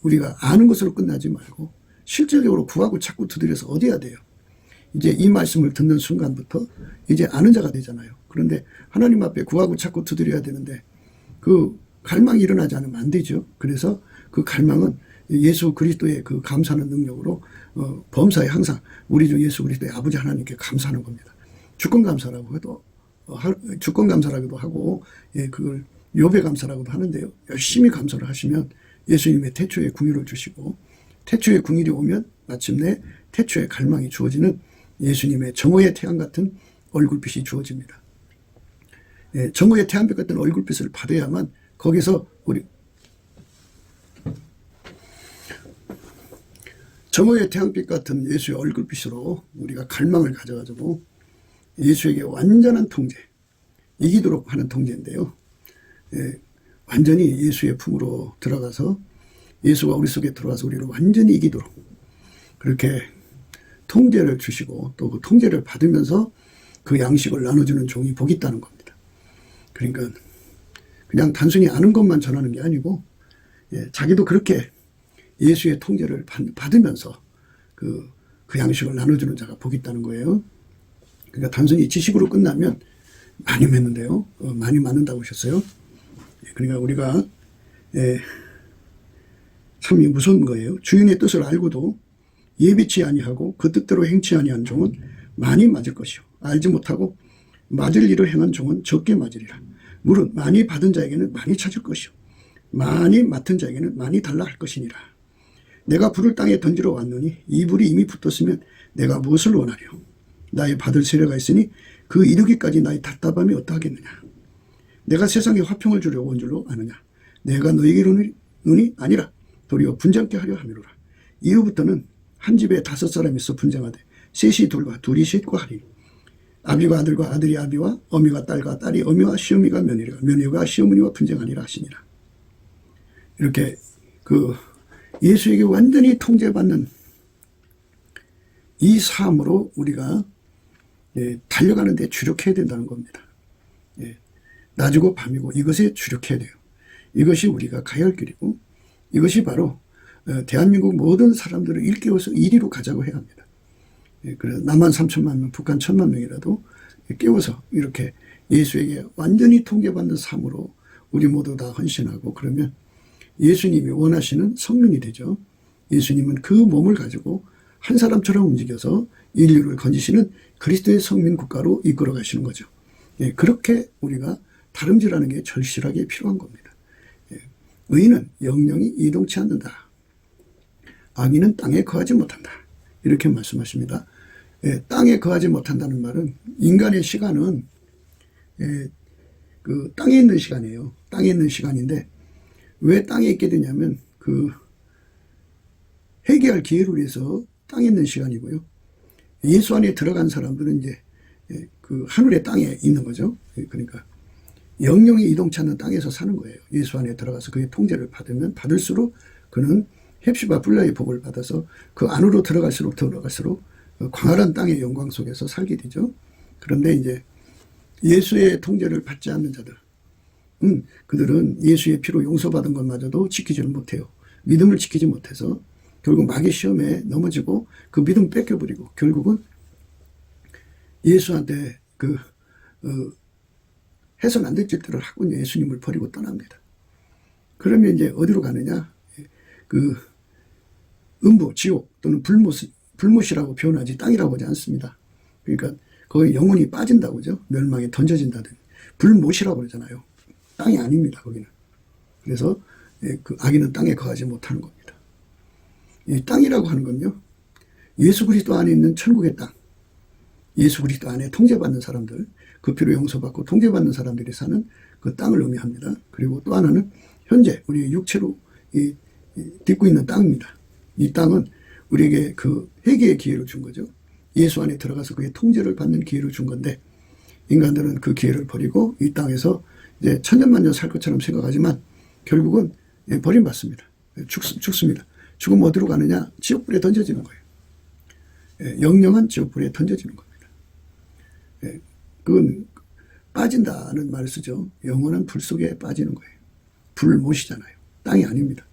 Speaker 1: 우리가 아는 것으로 끝나지 말고 실질적으로 구하고 찾고 두드려서 얻어야 돼요. 이제 이 말씀을 듣는 순간부터 이제 아는 자가 되잖아요. 그런데 하나님 앞에 구하고 찾고 두드려야 되는데 그 갈망이 일어나지 않으면 안 되죠. 그래서 그 갈망은 예수 그리스도의 그 감사하는 능력으로 범사에 항상 우리 주 예수 그리스도의 아버지 하나님께 감사하는 겁니다. 주권 감사라고 해도 주권 감사라고도 하고 그걸 욥의 감사라고도 하는데요. 열심히 감사를 하시면 예수님의 태초의 궁유를 주시고 태초의 궁일이 오면 마침내 태초의 갈망이 주어지는 예수님의 정오의 태양 같은 얼굴빛이 주어집니다. 정오의 태양빛 같은 얼굴빛을 받아야만 거기서 정오의 태양빛 같은 예수의 얼굴빛으로 우리가 갈망을 가져가지고 예수에게 완전한 통제, 이기도록 하는 통제인데요. 완전히 예수의 품으로 들어가서 예수가 우리 속에 들어와서 우리를 완전히 이기도록 그렇게 통제를 주시고 또 그 통제를 받으면서 그 양식을 나눠주는 종이 복이 있다는 겁니다. 그러니까 그냥 단순히 아는 것만 전하는 게 아니고 자기도 그렇게 예수의 통제를 받으면서 그 양식을 나눠주는 자가 복이 있다는 거예요. 그러니까 단순히 지식으로 끝나면 많이 맺는데요. 많이 맞는다고 하셨어요. 그러니까 우리가 참 무서운 거예요. 주인의 뜻을 알고도 예비치 아니하고 그 뜻대로 행치 아니한 종은 많이 맞을 것이요 알지 못하고 맞을 일을 행한 종은 적게 맞으리라. 물은 많이 받은 자에게는 많이 찾을 것이요 많이 맡은 자에게는 많이 달라 할 것이니라. 내가 불을 땅에 던지러 왔노니 이 불이 이미 붙었으면 내가 무엇을 원하려. 나의 받을 세례가 있으니 그 이르기까지 나의 답답함이 어떠하겠느냐. 내가 세상에 화평을 주려고 온 줄로 아느냐. 내가 너에게 이르노니 아니라 도리어 분쟁케 하려 함이로라. 이후부터는 한 집에 5사람이 있어 분쟁하되 셋이 둘과 둘이 셋과 하리니 아비가 아들과 아들이 아비와 어미가 딸과 딸이 어미와 시어미가 며느리가 며느리가 시어머니와 분쟁하니라 하시니라. 이렇게 그 예수에게 완전히 통제받는 이 삶으로 우리가 달려가는 데 주력해야 된다는 겁니다. 낮이고 밤이고 이것에 주력해야 돼요. 이것이 우리가 가야 할 길이고 이것이 바로 대한민국 모든 사람들을 일깨워서 이리로 가자고 해야 합니다. 그래서 남한 3천만 명, 북한 1,000만 명이라도 깨워서 이렇게 예수에게 완전히 통제받는 삶으로 우리 모두 다 헌신하고 그러면 예수님이 원하시는 성민이 되죠. 예수님은 그 몸을 가지고 한 사람처럼 움직여서 인류를 건지시는 그리스도의 성민 국가로 이끌어 가시는 거죠. 그렇게 우리가 다름질하는 게 절실하게 필요한 겁니다. 의인은 영영이 이동치 않는다. 악인은 땅에 거하지 못한다. 이렇게 말씀하십니다. 땅에 거하지 못한다는 말은 인간의 시간은 그 땅에 있는 시간이에요. 땅에 있는 시간인데 왜 땅에 있게 되냐면 그 회개할 기회를 위해서 땅에 있는 시간이고요. 예수 안에 들어간 사람들은 이제 그 하늘의 땅에 있는 거죠. 그러니까 영영이 이동치 않는 땅에서 사는 거예요. 예수 안에 들어가서 그의 통제를 받으면 받을수록 그는 헵시바 불라의 복을 받아서 그 안으로 들어갈수록 광활한 땅의 영광 속에서 살게 되죠. 그런데 이제 예수의 통제를 받지 않는 자들, 그들은 예수의 피로 용서받은 것마저도 지키지를 못해요. 믿음을 지키지 못해서 결국 마귀 시험에 넘어지고 그 믿음 뺏겨버리고 결국은 예수한테 해서는 안 될 짓들을 하고 예수님을 버리고 떠납니다. 그러면 이제 어디로 가느냐? 음부, 지옥 또는 불못이라고 표현하지 땅이라고 하지 않습니다. 그러니까 거기 영혼이 빠진다고 그죠? 멸망에 던져진다든지. 불못이라고 그러잖아요. 땅이 아닙니다, 거기는. 그래서 그 악인은 땅에 거하지 못하는 겁니다. 이 땅이라고 하는 건요, 예수 그리스도 안에 있는 천국의 땅, 예수 그리스도 안에 통제받는 사람들, 그 피로 용서받고 통제받는 사람들이 사는 그 땅을 의미합니다. 그리고 또 하나는 현재 우리 육체로 딛고 있는 땅입니다. 이 땅은 우리에게 그 회개의 기회를 준 거죠. 예수 안에 들어가서 그의 통제를 받는 기회를 준 건데, 인간들은 그 기회를 버리고 이 땅에서 이제 천년만년 살 것처럼 생각하지만 결국은 버림받습니다. 죽습니다. 죽으면 어디로 가느냐? 지옥불에 던져지는 거예요. 영영한 지옥불에 던져지는 겁니다. 그건 빠진다는 말을 쓰죠. 영원한 불 속에 빠지는 거예요. 불못이잖아요. 땅이 아닙니다.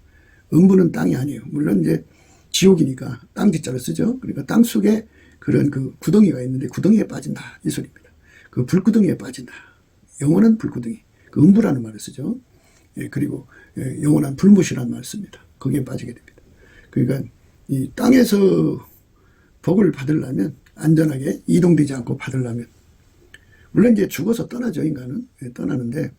Speaker 1: 음부는 땅이 아니에요. 물론 이제 지옥이니까 땅지자를 쓰죠. 그러니까 땅 속에 그런 그 구덩이가 있는데 구덩이에 빠진다 이 소리입니다. 그 불구덩이에 빠진다. 영원한 불구덩이. 그 음부라는 말을 쓰죠. 그리고 영원한 불못이라는 말을 씁니다. 거기에 빠지게 됩니다. 그러니까 이 땅에서 복을 받으려면 안전하게 이동되지 않고 받으려면, 물론 이제 죽어서 떠나죠. 인간은 떠나는데,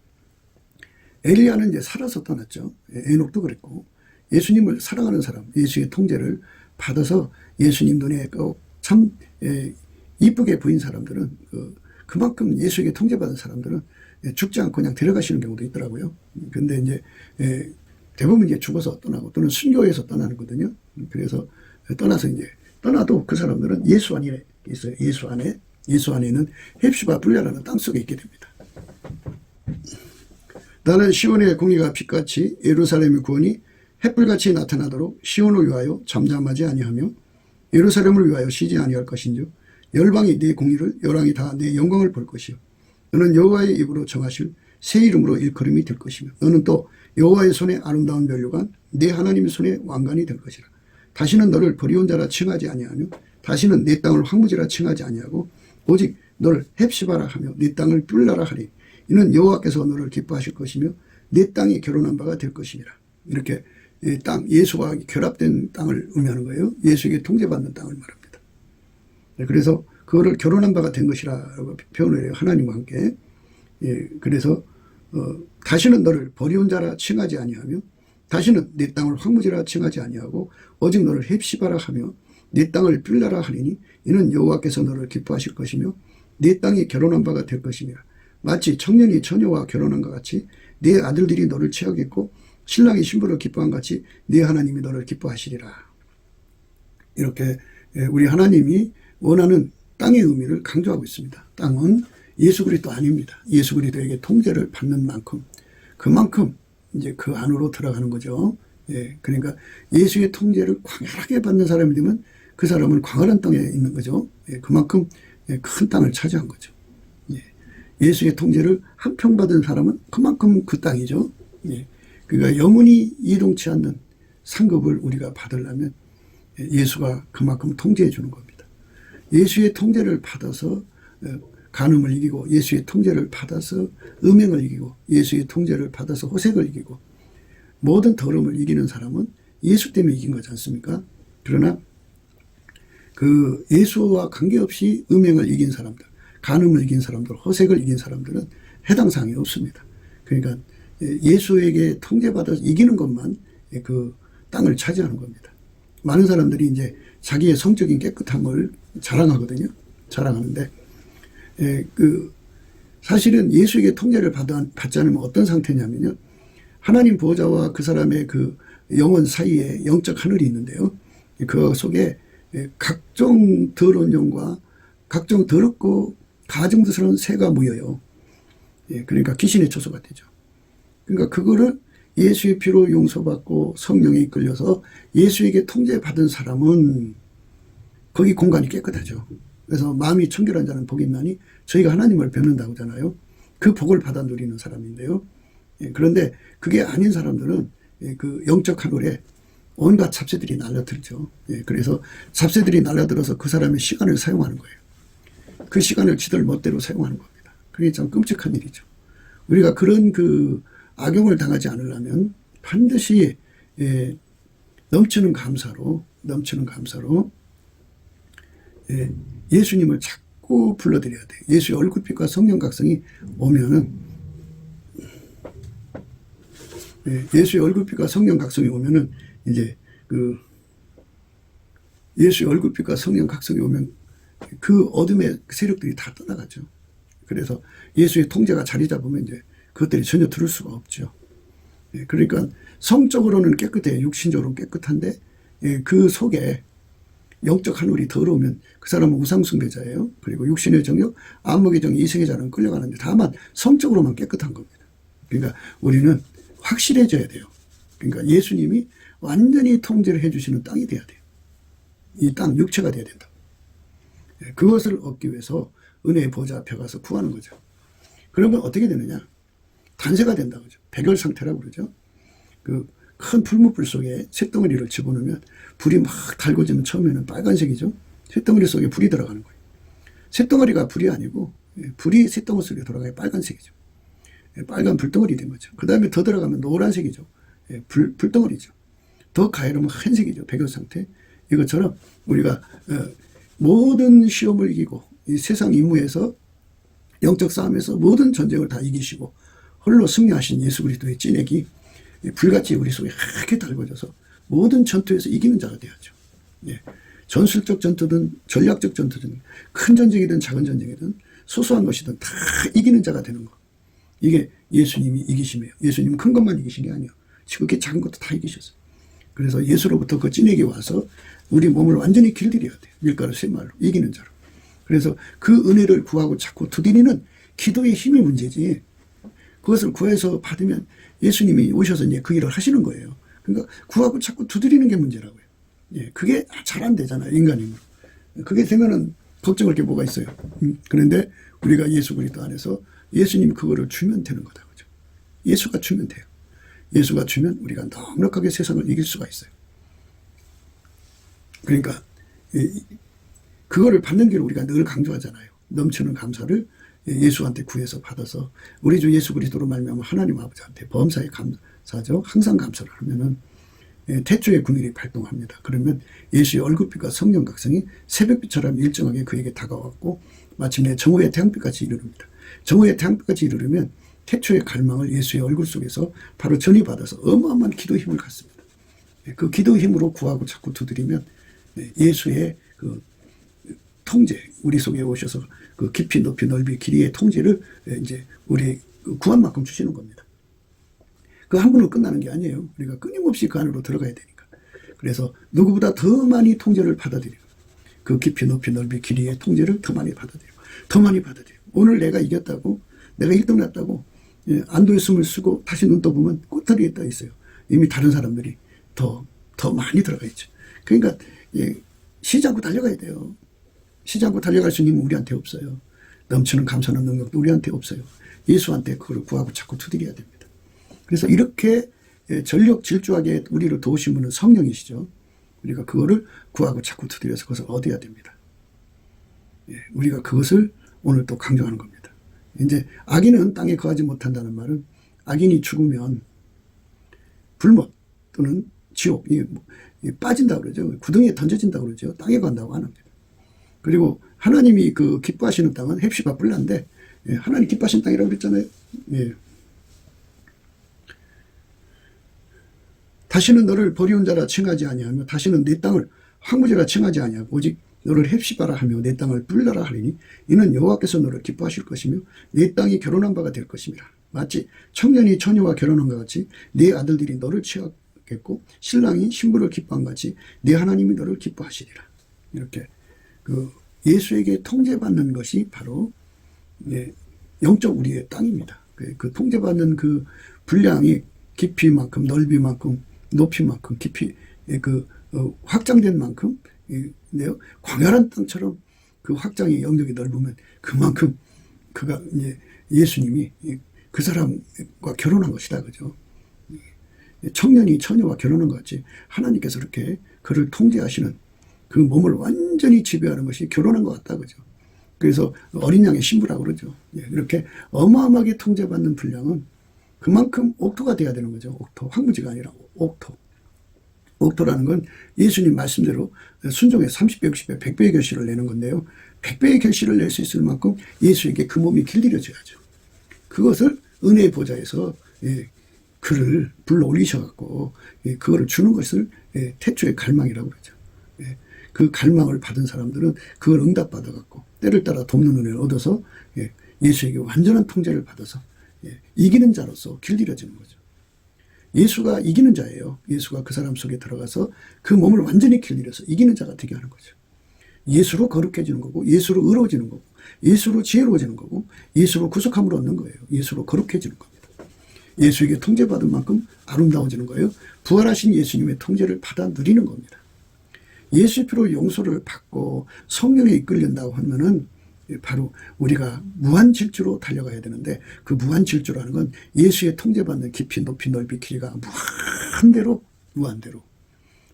Speaker 1: 엘리야는 이제 살아서 떠났죠. 에녹도 그랬고, 예수님을 사랑하는 사람, 예수의 통제를 받아서 예수님 눈에 참 이쁘게 보인 사람들은, 그만큼 예수에게 통제받은 사람들은 죽지 않고 그냥 데려가시는 경우도 있더라고요. 근데 이제 대부분 이제 죽어서 떠나고 또는 순교해서 떠나는 거거든요. 그래서 떠나서 이제 떠나도 그 사람들은 예수 안에 있어요. 예수 안에 있는 헵시바 불야라는 땅 속에 있게 됩니다. 나는 시온의 공의가 빛같이 예루살렘의 구원이 햇불같이 나타나도록 시온을 위하여 잠잠하지 아니하며 예루살렘을 위하여 쉬지 아니할 것인즉 열방이 네 공의를 열왕이 다 네 영광을 볼 것이요 너는 여호와의 입으로 정하실 새 이름으로 일컬음이 될 것이며 너는 또 여호와의 손에 아름다운 면류관 네 하나님의 손에 왕관이 될 것이라. 다시는 너를 버리온 자라 칭하지 아니하며 다시는 네 땅을 황무지라 칭하지 아니하고 오직 너를 헵시바라 하며 네 땅을 뿔라라 하리. 이는 여호와께서 너를 기뻐하실 것이며 네 땅이 결혼한 바가 될 것이니라. 이렇게 땅, 예수와 결합된 땅을 의미하는 거예요. 예수에게 통제받는 땅을 말합니다. 그래서 그거를 결혼한 바가 된 것이라고 표현을 해요. 하나님과 함께. 그래서 다시는 너를 버리온 자라 칭하지 아니하며 다시는 네 땅을 황무지라 칭하지 아니하고 오직 너를 헵시바라 하며 네 땅을 뿔라라 하리니 이는 여호와께서 너를 기뻐하실 것이며 네 땅이 결혼한 바가 될 것이니라. 마치 청년이 처녀와 결혼한 것 같이 네 아들들이 너를 취하겠고 신랑이 신부를 기뻐한 같이 네 하나님이 너를 기뻐하시리라. 이렇게 우리 하나님이 원하는 땅의 의미를 강조하고 있습니다. 땅은 예수 그리스도 아닙니다. 예수 그리스도에게 통제를 받는 만큼 그만큼 이제 그 안으로 들어가는 거죠. 그러니까 예수의 통제를 광활하게 받는 사람이 되면 그 사람은 광활한 땅에 있는 거죠. 그만큼 큰 땅을 차지한 거죠. 예수의 통제를 한평 받은 사람은 그만큼 그 땅이죠. 그러니까 영원히 이동치 않는 상급을 우리가 받으려면 예수가 그만큼 통제해 주는 겁니다. 예수의 통제를 받아서 간음을 이기고 예수의 통제를 받아서 음행을 이기고 예수의 통제를 받아서 호색을 이기고 모든 더러움을 이기는 사람은 예수 때문에 이긴 거지 않습니까? 그러나 그 예수와 관계없이 음행을 이긴 사람들, 간음을 이긴 사람들, 호색을 이긴 사람들은 해당 사항이 없습니다. 그러니까 예수에게 통제받아서 이기는 것만 그 땅을 차지하는 겁니다. 많은 사람들이 이제 자기의 성적인 깨끗함을 자랑하거든요. 자랑하는데, 사실은 예수에게 통제를 받지 않으면 어떤 상태냐면요. 하나님 보호자와 그 사람의 그 영혼 사이에 영적 하늘이 있는데요. 그 속에 각종 더러운 영과 각종 더럽고 가증스러운 새가 모여요. 그러니까 귀신의 초소가 되죠. 그러니까 그거를 예수의 피로 용서받고 성령에 이끌려서 예수에게 통제받은 사람은 거기 공간이 깨끗하죠. 그래서 마음이 청결한 자는 복이 있나니 저희가 하나님을 뵙는다고 하잖아요. 그 복을 받아 누리는 사람인데요. 그런데 그게 아닌 사람들은 그 영적 하늘에 온갖 잡새들이 날려들죠. 그래서 잡새들이 날려들어서 그 사람의 시간을 사용하는 거예요. 그 시간을 지들 멋대로 사용하는 겁니다. 그게 참 끔찍한 일이죠. 우리가 그런 그 악용을 당하지 않으려면 반드시 넘치는 감사로 예수님을 자꾸 불러드려야 돼요. 예수의 얼굴빛과 성령 각성이 오면은 예수의 얼굴빛과 성령 각성이 오면은 이제 그 예수의 얼굴빛과 성령 각성이 오면 그 어둠의 세력들이 다 떠나가죠. 그래서 예수의 통제가 자리 잡으면 이제 그것들이 전혀 들을 수가 없죠. 그러니까 성적으로는 깨끗해요. 육신적으로는 깨끗한데 그 속에 영적 하늘이 더러우면 그 사람은 우상숭배자예요. 그리고 육신의 정욕, 안목의 정, 이생의 자는 끌려가는데 다만 성적으로만 깨끗한 겁니다. 그러니까 우리는 확실해져야 돼요. 그러니까 예수님이 완전히 통제를 해주시는 땅이 돼야 돼요. 이 땅 육체가 돼야 된다. 그것을 얻기 위해서 은혜의 보좌 앞에 가서 구하는 거죠. 그러면 어떻게 되느냐? 단세가 된다고 하죠. 백열 상태라고 그러죠. 그 큰 풀무불 속에 쇳덩어리를 집어넣으면 불이 막 달궈지면 처음에는 빨간색이죠. 쇳덩어리 속에 불이 들어가는 거예요. 쇳덩어리가 불이 아니고 불이 쇳덩어리 속에 들어가야 빨간색이죠. 빨간 불덩어리 된 거죠. 그 다음에 더 들어가면 노란색이죠. 불덩어리죠. 더 가열하면 흰색이죠. 백열 상태. 이것처럼 우리가 모든 시험을 이기고 이 세상 임무에서 영적 싸움에서 모든 전쟁을 다 이기시고 홀로 승리하신 예수 그리스도의 찐액이 불같이 우리 속에 하얗게 달궈져서 모든 전투에서 이기는 자가 되었죠. 전술적 전투든 전략적 전투든 큰 전쟁이든 작은 전쟁이든 소소한 것이든 다 이기는 자가 되는 거. 이게 예수님이 이기심이에요. 예수님은 큰 것만 이기신 게 아니에요. 지극히 작은 것도 다 이기셨어요. 그래서 예수로부터 그 찐액이 와서 우리 몸을 완전히 길들여야 돼요. 밀가루 세 말로 이기는 자로. 그래서 그 은혜를 구하고 자꾸 두드리는 기도의 힘이 문제지. 그것을 구해서 받으면 예수님이 오셔서 이제 그 일을 하시는 거예요. 그러니까 구하고 자꾸 두드리는 게 문제라고요. 그게 잘 안 되잖아요. 인간 힘으로. 그게 되면은 걱정할 게 뭐가 있어요. 그런데 우리가 예수 그리스도 안에서 예수님이 그거를 주면 되는 거다. 그죠? 예수가 주면 돼요. 예수가 주면 우리가 넉넉하게 세상을 이길 수가 있어요. 그러니까 그거를 받는 길을 우리가 늘 강조하잖아요. 넘치는 감사를 예수한테 구해서 받아서 우리 주 예수 그리스도로 말미암아 하나님 아버지한테 범사에 감사죠. 항상 감사를 하면은 태초의 궁일이 발동합니다. 그러면 예수의 얼굴빛과 성령 각성이 새벽빛처럼 일정하게 그에게 다가왔고 마침내 정오의 태양빛같이 이르릅니다. 정오의 태양빛같이 이르르면 태초의 갈망을 예수의 얼굴 속에서 바로 전이받아서 어마어마한 기도 힘을 갖습니다. 그 기도 힘으로 구하고 자꾸 두드리면 예수의 그 통제, 우리 속에 오셔서 그 깊이, 높이, 넓이, 길이의 통제를 이제 우리 구한 만큼 주시는 겁니다. 그 한 번으로 끝나는 게 아니에요. 우리가 끊임없이 그 안으로 들어가야 되니까. 그래서 누구보다 더 많이 통제를 받아들이고 그 깊이, 높이, 넓이, 길이의 통제를 더 많이 받아들이고 더 많이 받아들이고 오늘 내가 이겼다고 내가 1등 났다고 안도의 숨을 쉬고 다시 눈 떠보면 꼬투리에 떠 있어요. 이미 다른 사람들이 더 많이 들어가 있죠. 그러니까 쉬지 않고 달려가야 돼요. 쉬지 않고 달려갈 수 있는 힘은 우리한테 없어요. 넘치는 감사는 능력도 우리한테 없어요. 예수한테 그걸 구하고 자꾸 두드려야 됩니다. 그래서 이렇게 전력 질주하게 우리를 도우신 분은 성령이시죠. 우리가 그거를 구하고 자꾸 두드려서 그것을 얻어야 됩니다. 우리가 그것을 오늘 또 강조하는 겁니다. 이제 악인은 땅에 거하지 못한다는 말은 악인이 죽으면 불못 또는 지옥 빠진다고 그러죠. 구덩이에 던져진다고 그러죠. 땅에 간다고 안 합니다. 그리고 하나님이 그 기뻐하시는 땅은 헵시바 불란데 하나님 기뻐하시는 땅이라고 그랬잖아요. 다시는 너를 버리운 자라 칭하지 아니하며 다시는 내 땅을 황무지라 칭하지 아니하고 오직 너를 헵시바라 하며 내 땅을 불라라 하리니 이는 여호와께서 너를 기뻐하실 것이며 내 땅이 결혼한 바가 될 것임이라. 마치 청년이 처녀와 결혼한 것 같이 네 아들들이 너를 취하겠고 신랑이 신부를 기뻐한 것 같이 네 하나님이 너를 기뻐하시리라. 이렇게 그 예수에게 통제받는 것이 바로 영적 우리의 땅입니다. 그 통제받는 그 분량이 깊이만큼 넓이만큼 높이만큼 깊이 확장된 만큼 광활한 땅처럼 그 확장의 영역이 넓으면 그만큼 그가 이제 예수님이 그 사람과 결혼한 것이다. 그죠? 청년이 처녀와 결혼한 것 같이 하나님께서 이렇게 그를 통제하시는 그 몸을 완전히 지배하는 것이 결혼한 것 같다. 그죠? 그래서 어린 양의 신부라고 그러죠. 예, 이렇게 어마어마하게 통제받는 분량은 그만큼 옥토가 돼야 되는 거죠. 옥토. 황무지가 아니라 옥토. 옥토라는 건 예수님 말씀대로 순종의 30배, 60배, 100배의 결실을 내는 건데요. 100배의 결실을 낼 수 있을 만큼 예수에게 그 몸이 길들여져야죠. 그것을 은혜의 보좌에서 그를 불러 올리셔갖고 그거를 주는 것을 태초의 갈망이라고 그러죠. 그 갈망을 받은 사람들은 그걸 응답받아갖고 때를 따라 돕는 은혜를 얻어서 예수에게 완전한 통제를 받아서 이기는 자로서 길들여지는 거죠. 예수가 이기는 자예요. 예수가 그 사람 속에 들어가서 그 몸을 완전히 길들여서 이기는 자가 되게 하는 거죠. 예수로 거룩해지는 거고, 예수로 의로워지는 거고, 예수로 지혜로워지는 거고, 예수로 구속함을 얻는 거예요. 예수로 거룩해지는 겁니다. 예수에게 통제받은 만큼 아름다워지는 거예요. 부활하신 예수님의 통제를 받아 누리는 겁니다. 예수의 피로 용서를 받고 성령에 이끌린다고 하면은 바로 우리가 무한 질주로 달려가야 되는데, 그 무한 질주라는 건 예수의 통제받는 깊이 높이 넓이 길이가 무한대로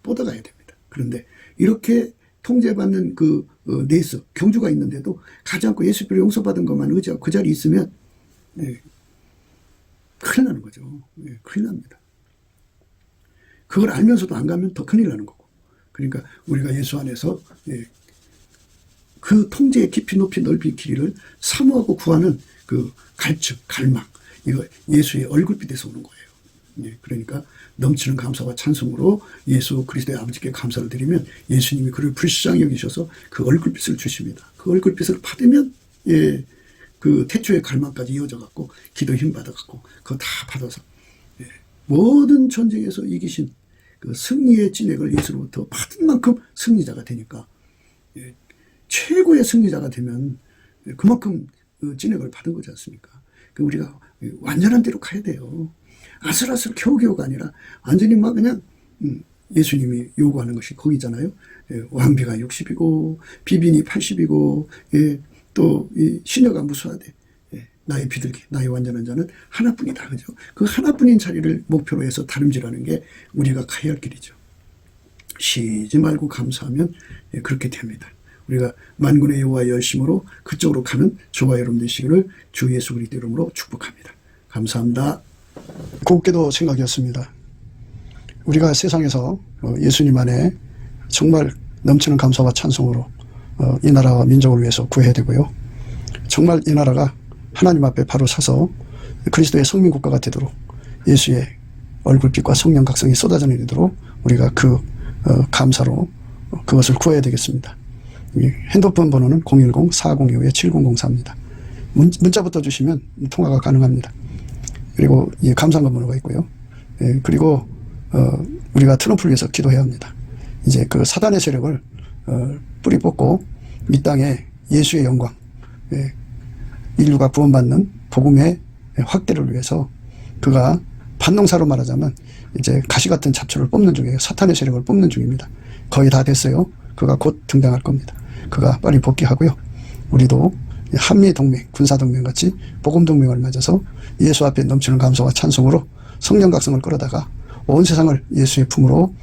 Speaker 1: 뻗어가야 됩니다. 그런데 이렇게 통제받는 그 레이스 경주가 있는데도 가지 않고 예수 피로 용서받은 것만 의지하고 그 자리에 있으면 큰일 나는 거죠. 큰일 납니다. 그걸 알면서도 안 가면 더 큰일 나는 거고. 그러니까 우리가 예수 안에서 그 통제의 깊이 높이 넓이 길이를 사모하고 구하는 그 갈증, 갈망, 이거 예수의 얼굴빛에서 오는 거예요. 그러니까 넘치는 감사와 찬송으로 예수 그리스도의 아버지께 감사를 드리면 예수님이 그를 불쌍히 여기셔서 그 얼굴빛을 주십니다. 그 얼굴빛을 받으면 그 태초의 갈망까지 이어져 갖고 기도 힘 받아 갖고 그거 다 받아서 모든 전쟁에서 이기신 그 승리의 진액을 예수로부터 받은 만큼 승리자가 되니까 최고의 승리자가 되면 그만큼 진액을 받은 거지 않습니까? 우리가 완전한 대로 가야 돼요. 아슬아슬 겨우겨우가 아니라 완전히 막 그냥 예수님이 요구하는 것이 거기잖아요. 왕비가 60이고 비빈이 80이고 또 시녀가 무수하되 나의 비둘기, 나의 완전한 자는 하나뿐이다. 그죠? 그 하나뿐인 자리를 목표로 해서 다름질하는 게 우리가 가야 할 길이죠. 쉬지 말고 감사하면 그렇게 됩니다. 우리가 만군의 여호와의 열심으로 그쪽으로 가는 저와 여러분 되시기를 주 예수 그리스도 이름으로 축복합니다. 감사합니다.
Speaker 2: 곱게도 생각이었습니다. 우리가 세상에서 예수님 안에 정말 넘치는 감사와 찬송으로 이 나라와 민족을 위해서 구해야 되고요. 정말 이 나라가 하나님 앞에 바로 서서 그리스도의 성민국가가 되도록 예수의 얼굴빛과 성령 각성이 쏟아져 내리도록 우리가 그 감사로 그것을 구해야 되겠습니다. 핸드폰 번호는 010-4025-7004입니다. 문자부터 주시면 통화가 가능합니다. 그리고 이 감사한 번호가 있고요. 그리고 우리가 트럼프를 위해서 기도해야 합니다. 이제 그 사단의 세력을 뿌리 뽑고 이 땅에 예수의 영광, 인류가 구원받는 복음의 확대를 위해서 그가 반농사로 말하자면 이제 가시 같은 잡초를 뽑는 중이에요. 사탄의 세력을 뽑는 중입니다. 거의 다 됐어요. 그가 곧 등장할 겁니다. 그가 빨리 복귀하고요. 우리도 한미동맹, 군사동맹 같이 복음동맹을 맺어서 예수 앞에 넘치는 감사와 찬송으로 성령 각성을 끌어다가 온 세상을 예수의 품으로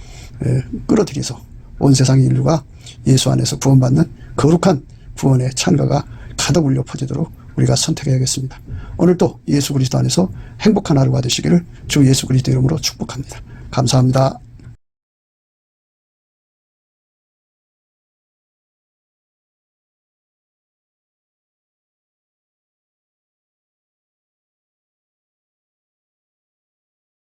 Speaker 2: 끌어들여서 온 세상의 인류가 예수 안에서 구원받는 거룩한 구원의 찬가가 가득 울려 퍼지도록 우리가 선택해야겠습니다. 오늘도 예수 그리스도 안에서 행복한 하루가 되시기를 주 예수 그리스도 이름으로 축복합니다. 감사합니다.